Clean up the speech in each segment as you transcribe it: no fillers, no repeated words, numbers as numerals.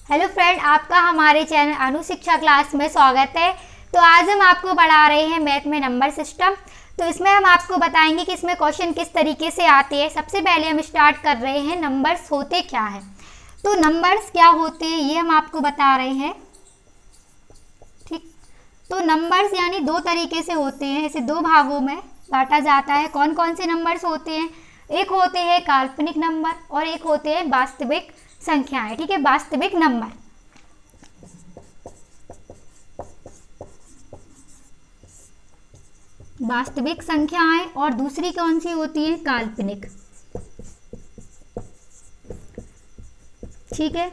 Hello friend, आपका हमारे channel अनु शिक्षा क्लास में स्वागत है। तो आज हम आपको पढ़ा रहे हैं मैथ में नंबर सिस्टम। तो इसमें हम आपको बताएंगे कि इसमें क्वेश्चन किस तरीके से आते हैं। सबसे पहले हम स्टार्ट कर रहे हैं नंबर्स होते क्या है। तो नंबर्स क्या होते हैं ये हम आपको बता रहे हैं। ठीक, तो नंबर्स यानी दो तरीके से होते हैं, इसे दो भागों में बांटा जाता है। कौन कौन से नंबर्स होते हैं? एक होते हैं काल्पनिक नंबर और एक होते हैं वास्तविक संख्याएं। ठीक है, वास्तविक नंबर। वास्तविक संख्याएं और दूसरी कौन सी होती है? काल्पनिक। ठीक है,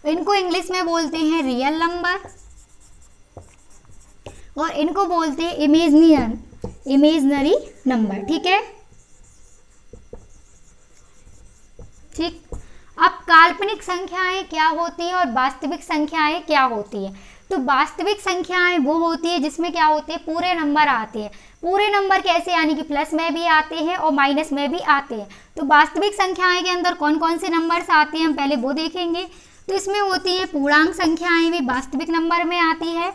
इनको इंग्लिश में बोलते हैं रियल नंबर और इनको बोलते हैं इमेजिनरी नंबर। ठीक है, ठीक। अब काल्पनिक संख्याएं क्या होती है और वास्तविक संख्याएं क्या होती है? तो वास्तविक संख्याएं वो होती है जिसमें क्या होते हैं? पूरे नंबर आते हैं। पूरे नंबर कैसे? यानी कि प्लस में भी आते हैं और माइनस में भी आते हैं। तो वास्तविक संख्याएं के अंदर कौन कौन से नंबर्स आते हैं हम पहले वो देखेंगे। तो इसमें होती है पूर्णांक संख्याएं भी वास्तविक नंबर में आती है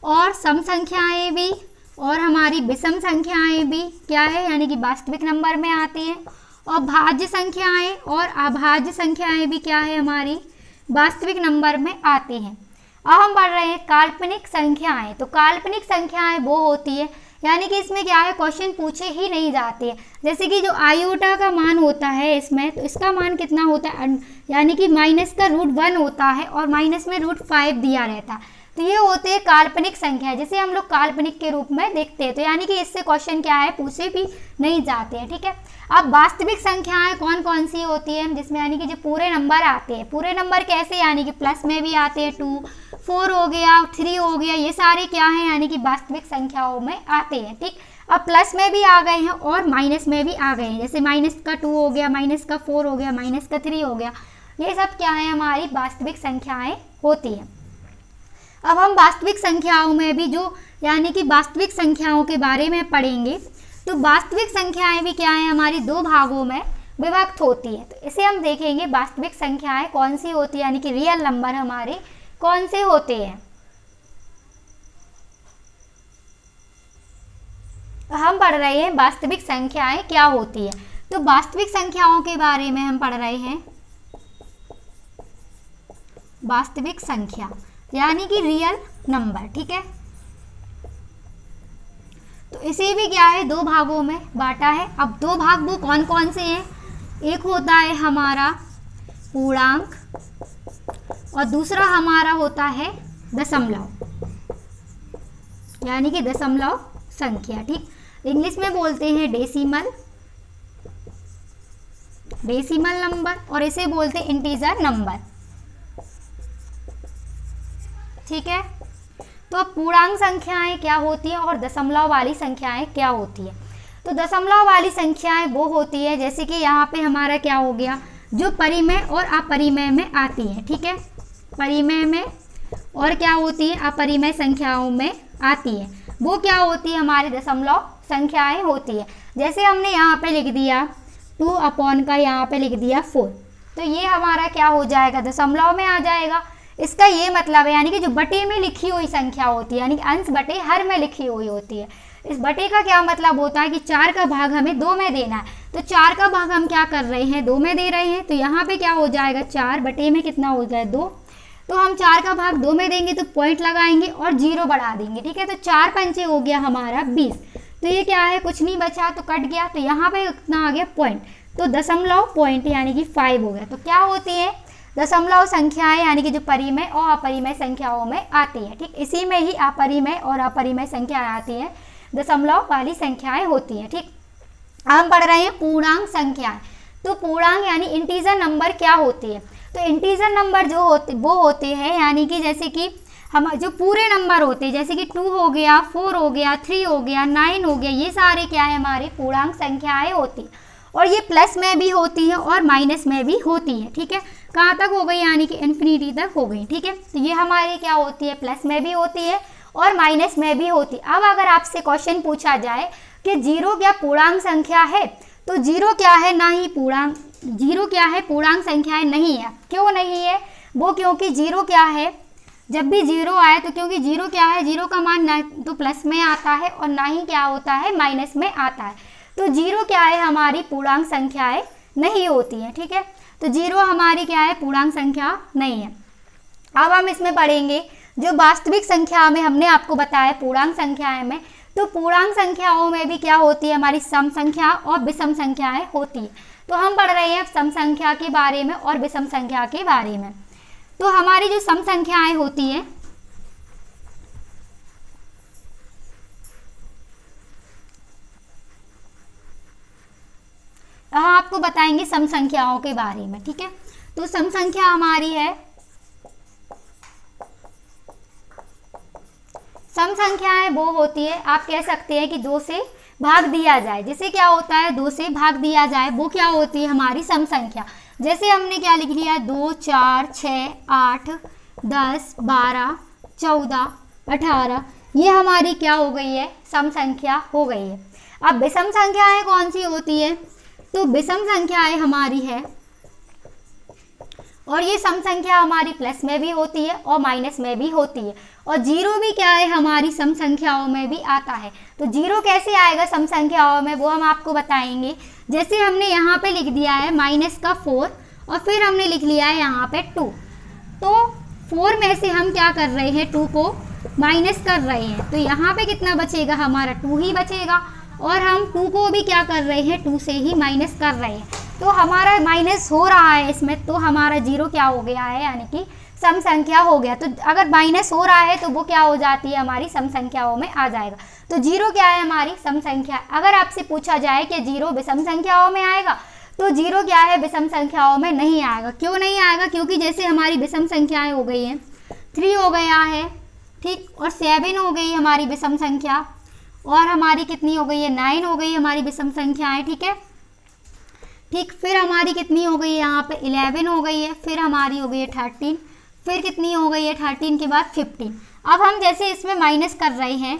और सम संख्याएं भी और हमारी विषम संख्याएं भी क्या है? यानी कि वास्तविक नंबर में आती है। और भाज्य संख्याएं और अभाज्य संख्याएं भी क्या है? हमारी वास्तविक नंबर में आती हैं। अब हम पढ़ रहे हैं काल्पनिक संख्याएं। तो काल्पनिक संख्याएं वो होती है यानी कि इसमें क्या है? क्वेश्चन पूछे ही नहीं जाते हैं। जैसे कि जो आयोटा का मान होता है इसमें, तो इसका मान कितना होता है? यानी कि माइनस का √1 होता है और माइनस में √5 दिया रहता है। तो ये होते हैं काल्पनिक संख्या, जिसे हम लोग काल्पनिक के रूप में देखते हैं। तो यानी कि इससे क्वेश्चन क्या है? पूछे भी नहीं जाते हैं। ठीक है, अब वास्तविक संख्याएं कौन कौन सी होती है जिसमें यानी कि जो पूरे नंबर आते हैं। पूरे नंबर कैसे? यानी कि प्लस में भी आते हैं, 2, 4 हो गया, 3 हो गया, ये सारे क्या हैं? यानी कि वास्तविक संख्याओं में आते हैं। ठीक, अब प्लस में भी आ गए हैं और माइनस में भी आ गए हैं। जैसे माइनस का 2 हो गया, माइनस का 4 हो गया, माइनस का 3 हो गया, ये सब क्या है? हमारी वास्तविक संख्याएं होती हैं। अब हम वास्तविक संख्याओं में भी जो यानी कि वास्तविक संख्याओं के बारे में पढ़ेंगे। तो वास्तविक संख्याएं भी क्या है? हमारी दो भागों में विभक्त होती है। तो इसे हम देखेंगे वास्तविक संख्याएं कौन सी होती है, यानी कि रियल नंबर हमारे कौन से होते हैं। हम पढ़ रहे हैं वास्तविक संख्याएं क्या होती है। तो वास्तविक संख्याओं के बारे में हम पढ़ रहे हैं। वास्तविक संख्या यानी कि रियल नंबर। ठीक है, तो इसे भी क्या है? दो भागों में बांटा है। अब दो भाग वो कौन कौन से हैं? एक होता है हमारा पूर्णांक और दूसरा हमारा होता है दशमलव, यानी कि दशमलव संख्या। ठीक, इंग्लिश में बोलते हैं डेसिमल नंबर और इसे बोलते हैं इंटीजर नंबर। ठीक है, तो पूर्णांक संख्याएं क्या होती हैं और दशमलव वाली संख्याएं क्या होती है। तो दशमलव वाली संख्याएं वो होती है जैसे कि यहाँ पे हमारा क्या हो गया? जो परिमेय और अपरिमेय में आती है। ठीक है, परिमेय में और क्या होती है? अपरिमेय संख्याओं में आती है। वो क्या होती है? हमारे दशमलव संख्याएं होती है। जैसे हमने यहाँ पे लिख दिया 2 का यहाँ पे लिख दिया 4, तो ये हमारा क्या हो जाएगा? दशमलव में आ जाएगा। इसका ये मतलब है यानी कि जो बटे में लिखी हुई संख्या होती है, यानी कि अंश बटे हर में लिखी हुई होती है। इस बटे का क्या मतलब होता है कि 4 का भाग हमें 2 में देना है। तो 4 का भाग हम क्या कर रहे हैं? 2 में दे रहे हैं। तो यहाँ पे क्या हो जाएगा? 4 बटे में कितना हो जाए? 2। तो हम 4 का भाग 2 में देंगे तो पॉइंट लगाएंगे और 0 बढ़ा देंगे। ठीक है, तो 4 पंचे हो गया हमारा 20। तो ये क्या है? कुछ नहीं बचा तो कट गया, तो यहाँ पे कितना आ गया? पॉइंट। तो दशमलव पॉइंट यानी कि 5 हो गया। तो क्या होती है? दशमलव संख्याएं यानी कि जो परिमेय और अपरिमेय संख्याओं में आती है। ठीक, इसी में ही अपरिमेय और अपरिमेय संख्याएं आती हैं, दशमलव वाली संख्याएं होती हैं। ठीक, हम पढ़ रहे हैं पूर्णांक संख्याएं। तो पूर्णांक यानी इंटीजर नंबर क्या होती है? तो इंटीजर नंबर जो होते वो होते हैं यानी कि जैसे कि हम जो पूरे नंबर होते हैं, जैसे कि 2 हो गया, 4 हो गया, 3 हो गया, 9 हो गया, ये सारे क्या है? हमारी पूर्णांक संख्याएं होती हैं और ये प्लस में भी होती हैं और माइनस में भी होती है। ठीक है, कहाँ तक हो गई? यानी कि इन्फिनिटी तक हो गई। ठीक है, तो ये हमारी क्या होती है? प्लस में भी होती है और माइनस में भी होती है। अब अगर आपसे क्वेश्चन पूछा जाए कि 0 क्या पूर्णांक संख्या है, तो 0 क्या है? ना ही पूर्णांक, 0 क्या है? पूर्णांक संख्याएं नहीं है। क्यों नहीं है? वो क्योंकि जीरो क्या है, जब भी जीरो आए तो क्योंकि जीरो क्या है, जीरो का मान ना तो प्लस में आता है और ना ही क्या होता है माइनस में आता है। तो जीरो क्या है, हमारी पूर्णांक संख्याएं नहीं होती हैं। ठीक है, तो जीरो हमारी क्या है, पूर्णांक संख्या नहीं है। अब हम इसमें पढ़ेंगे जो वास्तविक संख्या में हमने आपको बताया पूर्णांक संख्याएं में, तो पूर्णांक संख्याओं में भी क्या होती है, हमारी सम संख्या और विषम संख्याएं होती है। तो हम पढ़ रहे हैं सम संख्या के बारे में और विषम संख्या के बारे में। तो हमारी जो सम संख्याएं होती हैं, यहाँ आपको बताएंगे सम संख्याओं के बारे में। ठीक है, तो सम संख्या हमारी है, सम संख्याएं वो होती है, आप कह सकते हैं कि 2 से भाग दिया जाए, जैसे क्या होता है 2 से भाग दिया जाए, वो क्या होती है हमारी सम संख्या। जैसे हमने क्या लिख लिया, 2, 4, 6, 8, 10, 12, 14, 18, ये हमारी क्या हो गई है, सम संख्या हो गई है। अब विषम संख्याएं कौन सी होती है, तो विषम संख्याएं हमारी है, और ये सम संख्या हमारी प्लस में भी होती है और माइनस में भी होती है, और जीरो भी क्या है हमारी सम संख्याओं में भी आता है। तो जीरो कैसे आएगा सम संख्याओं में, वो हम आपको बताएंगे। जैसे हमने यहाँ पे लिख दिया है -4 और फिर हमने लिख लिया है यहाँ पे 2, तो 4 में से हम क्या कर रहे हैं, 2 को माइनस कर रहे हैं, तो यहाँ पे कितना बचेगा, हमारा 2 ही बचेगा, और हम 2 को भी क्या कर रहे हैं, 2 से ही माइनस कर रहे हैं, तो हमारा माइनस हो रहा है इसमें, तो हमारा जीरो क्या हो गया है, यानी कि सम संख्या हो गया। तो अगर माइनस हो रहा है तो वो क्या हो जाती है, हमारी सम संख्याओं में आ जाएगा। तो जीरो क्या है, हमारी सम संख्या। अगर आपसे पूछा जाए कि जीरो विषम संख्याओं में आएगा, तो जीरो क्या है, विषम संख्याओं में नहीं आएगा। क्यों नहीं आएगा, क्योंकि जैसे हमारी विषम संख्याएं हो गई हैं, 3 हो गया है, ठीक, और 7 हो गई हमारी विषम संख्या, और हमारी कितनी हो गई है, 9 हो गई हमारी विषम संख्याएं। ठीक है, ठीक, फिर हमारी कितनी हो गई है, यहाँ पे 11 हो गई है, फिर हमारी हो गई है 13, फिर कितनी हो गई है 13 के बाद 15। अब हम जैसे इसमें माइनस कर रहे हैं,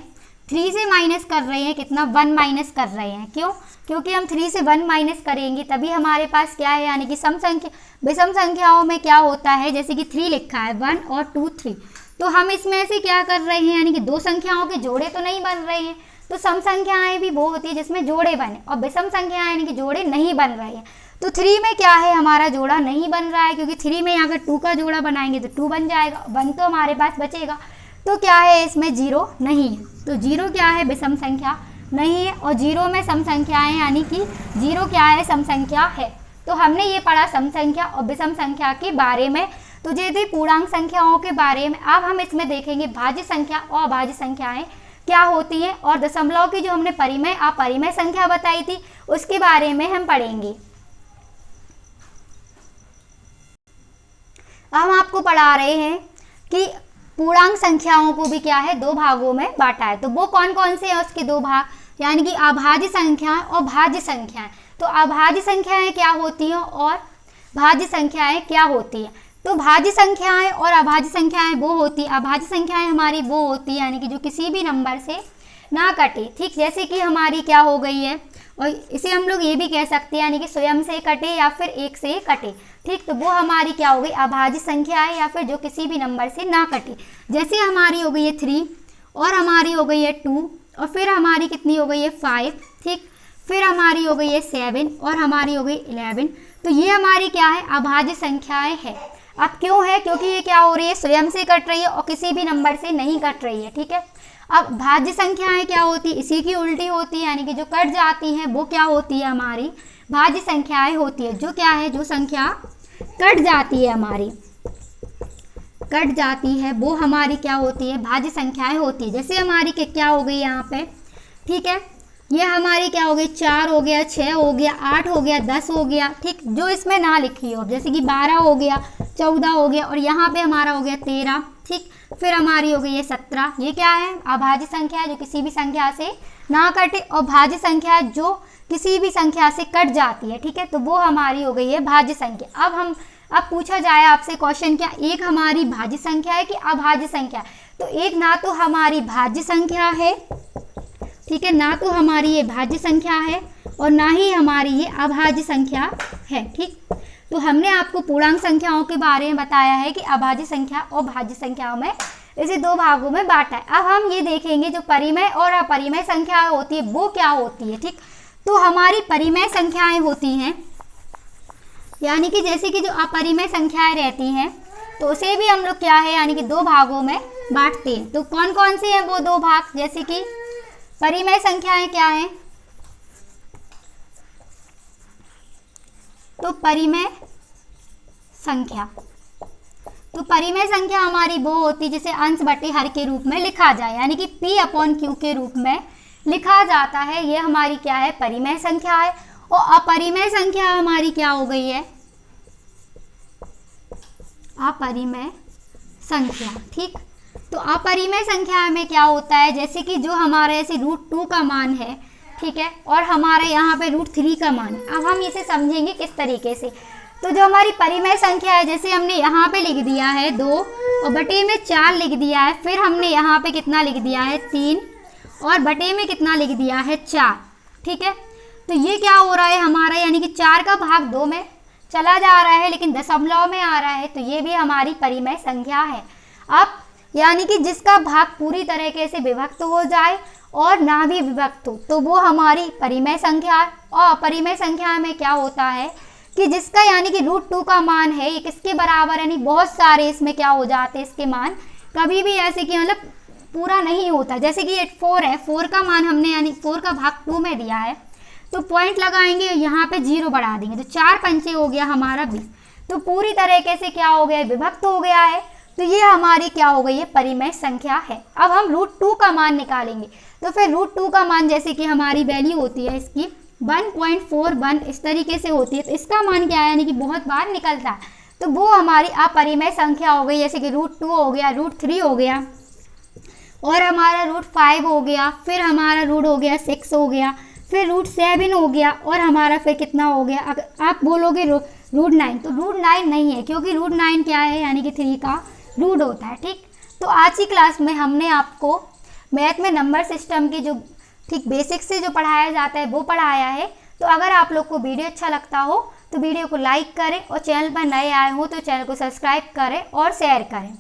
3 से माइनस कर रहे हैं, कितना 1 माइनस कर रहे हैं। क्यों, क्योंकि हम 3 से 1 माइनस करेंगे तभी हमारे पास क्या है, यानी कि सम संख्या विषम संख्याओं में क्या होता है, जैसे कि 3 लिखा है, 1 और 2 3, तो हम इसमें से क्या कर रहे हैं, यानी कि 2 संख्याओं के जोड़े तो नहीं बन रहे हैं। तो सम संख्याएं भी वो होती है जिसमें जोड़े बने, और विषम संख्याएं यानी कि जोड़े नहीं बन रहे हैं। तो 3 में क्या है, हमारा जोड़ा नहीं बन रहा है, क्योंकि 3 में अगर 2 का जोड़ा बनाएंगे तो 2 बन जाएगा, 1 तो हमारे पास बचेगा। तो क्या है, इसमें जीरो नहीं है, तो जीरो क्या है, विषम संख्या नहीं है, और जीरो में सम संख्याएं यानी कि जीरो क्या है, सम संख्या है। तो हमने ये पढ़ा सम संख्या और विषम संख्या के बारे में। तो ये थी पूर्णांक संख्याओं के बारे में। अब हम इसमें देखेंगे भाज्य संख्या और अभाज्य संख्याएं क्या होती हैं, और दशमलव की जो हमने परिमेय अपरिमेय संख्या बताई थी उसके बारे में हम पढ़ेंगे। अब हम आपको पढ़ा रहे हैं कि पूर्णांक संख्याओं को भी क्या है, 2 भागों में बांटा है। तो वो कौन कौन से हैं उसके 2 भाग, यानी कि अभाज्य संख्याएं और भाज्य संख्याएं। तो अभाज्य संख्याएं क्या होती हैं और भाज्य संख्याएं क्या होती हैं। तो भाज्य संख्याएं और अभाज्य संख्याएं वो होती है, अभाज्य संख्याएं हमारी वो होती है यानी कि जो किसी भी नंबर से ना कटे। ठीक, जैसे कि हमारी क्या हो गई है, और इसे हम लोग ये भी कह सकते हैं यानी कि स्वयं से कटे या फिर एक से कटे। ठीक, तो वो हमारी क्या हो गई, अभाज्य संख्या है, या फिर जो किसी भी नंबर से ना कटे। जैसे हमारी हो गई है 3, और हमारी हो गई है 2, और फिर हमारी कितनी हो गई है 5, ठीक, फिर हमारी हो गई है 7, और हमारी हो गई 11। तो ये हमारी क्या है, अभाज्य संख्याएं है। अब क्यों है, क्योंकि ये क्या हो रही है, स्वयं से कट रही है और किसी भी नंबर से नहीं कट रही है। ठीक है, अब भाज्य संख्याएं क्या होती है, इसी की उल्टी होती है, यानी कि जो कट जाती हैं वो क्या होती है, हमारी भाज्य संख्याएं होती है। जो क्या है, जो संख्या कट जाती है, हमारी कट जाती है, वो हमारी क्या होती है, भाज्य संख्याएं होती है। जैसे हमारी क्या हो गई यहाँ पे, ठीक है, ये हमारी क्या हो गई, 4 हो गया, 6 हो गया, 8 हो गया, 10 हो गया। ठीक, जो इसमें ना लिखी हो, जैसे कि 12 हो गया, 14 हो गया, और यहाँ पे हमारा हो गया 13। ठीक, फिर हमारी हो गई है 17। ये क्या है, अभाज्य संख्या है जो किसी भी संख्या से ना कटे, और भाज्य संख्या जो किसी भी संख्या से कट जाती है। ठीक है, तो वो हमारी हो गई है भाज्य संख्या। अब पूछा जाए आपसे क्वेश्चन, क्या एक हमारी भाज्य संख्या है कि अभाज्य संख्या, तो एक ना तो हमारी भाज्य संख्या है, ठीक है, ना तो हमारी ये भाज्य संख्या है और ना ही हमारी ये अभाज्य संख्या है। ठीक, तो हमने आपको पूर्णांक संख्याओं के बारे में बताया है कि अभाज्य संख्या और भाज्य संख्याओं में इसे दो भागों में बांटा है। अब हम ये देखेंगे जो परिमेय और अपरिमेय संख्या होती है वो क्या होती है। ठीक, तो हमारी परिमेय संख्याएं होती हैं, यानी कि जैसे कि जो अपरिमेय संख्याएं रहती हैं तो उसे भी हम लोग क्या है यानी कि दो भागों में बांटते हैं। तो कौन कौन से हैं वो दो भाग, जैसे कि परिमेय संख्याएं क्या हैं, तो परिमेय संख्या, तो परिमेय संख्या हमारी वो होती है जिसे अंश बटे हर के रूप में लिखा जाए, यानी कि P/Q के रूप में लिखा जाता है। ये हमारी क्या है, परिमेय संख्या है। और अपरिमेय संख्या हमारी क्या हो गई है, अपरिमेय संख्या। ठीक, तो अपरिमेय संख्या में क्या होता है, जैसे कि जो हमारे ऐसे √2 का मान है, ठीक है, और हमारे यहाँ पे √3 का मान है। अब हम इसे समझेंगे किस तरीके से। तो जो हमारी परिमेय संख्या है, जैसे हमने यहाँ पे लिख दिया है 2 और बटे में 4 लिख दिया है, फिर हमने यहाँ पे कितना लिख दिया है 3 और बटे में कितना लिख दिया है 4। ठीक है, तो ये क्या हो रहा है हमारा, यानी कि 4 का भाग 2 में चला जा रहा है लेकिन दशमलव में आ रहा है, तो ये भी हमारी परिमेय संख्या है। अब यानी कि जिसका भाग पूरी तरीके से विभक्त हो जाए और ना भी विभक्त हो तो वो हमारी परिमेय संख्या है। और अपरिमेय संख्या में क्या होता है कि जिसका यानी कि √2 का मान है ये किसके बराबर, यानी बहुत सारे इसमें क्या हो जाते हैं इसके मान, कभी भी ऐसे कि मतलब पूरा नहीं होता। जैसे कि 4 है, 4 का मान हमने यानी 4 का भाग 2 में दिया है, तो पॉइंट लगाएंगे यहाँ पे 0 बढ़ा देंगे, तो 4 पंचे हो गया हमारा 20, तो पूरी तरीके से क्या हो गया, विभक्त हो गया है। तो ये हमारी क्या हो गई है, परिमेय संख्या है। अब हम √2 का मान निकालेंगे, तो फिर √2 का मान जैसे कि हमारी वैल्यू होती है इसकी 1.41 इस तरीके से होती है, तो इसका मान क्या है यानी कि बहुत बार निकलता है, तो वो हमारी अपरिमेय संख्या हो गई। जैसे कि √2 हो गया, √3 हो गया और हमारा √5 हो गया, फिर हमारा रूट हो गया 6 हो गया, फिर √7 हो गया और हमारा फिर कितना हो गया, अगर आप बोलोगे √9, तो √9 नहीं है क्योंकि √9 क्या है यानी कि 3 का रूट होता है। ठीक, तो आज की क्लास में हमने आपको मैथ में नंबर सिस्टम की जो ठीक बेसिक से जो पढ़ाया जाता है वो पढ़ाया है। तो अगर आप लोग को वीडियो अच्छा लगता हो तो वीडियो को लाइक करें और चैनल पर नए आए हो तो चैनल को सब्सक्राइब करें और शेयर करें।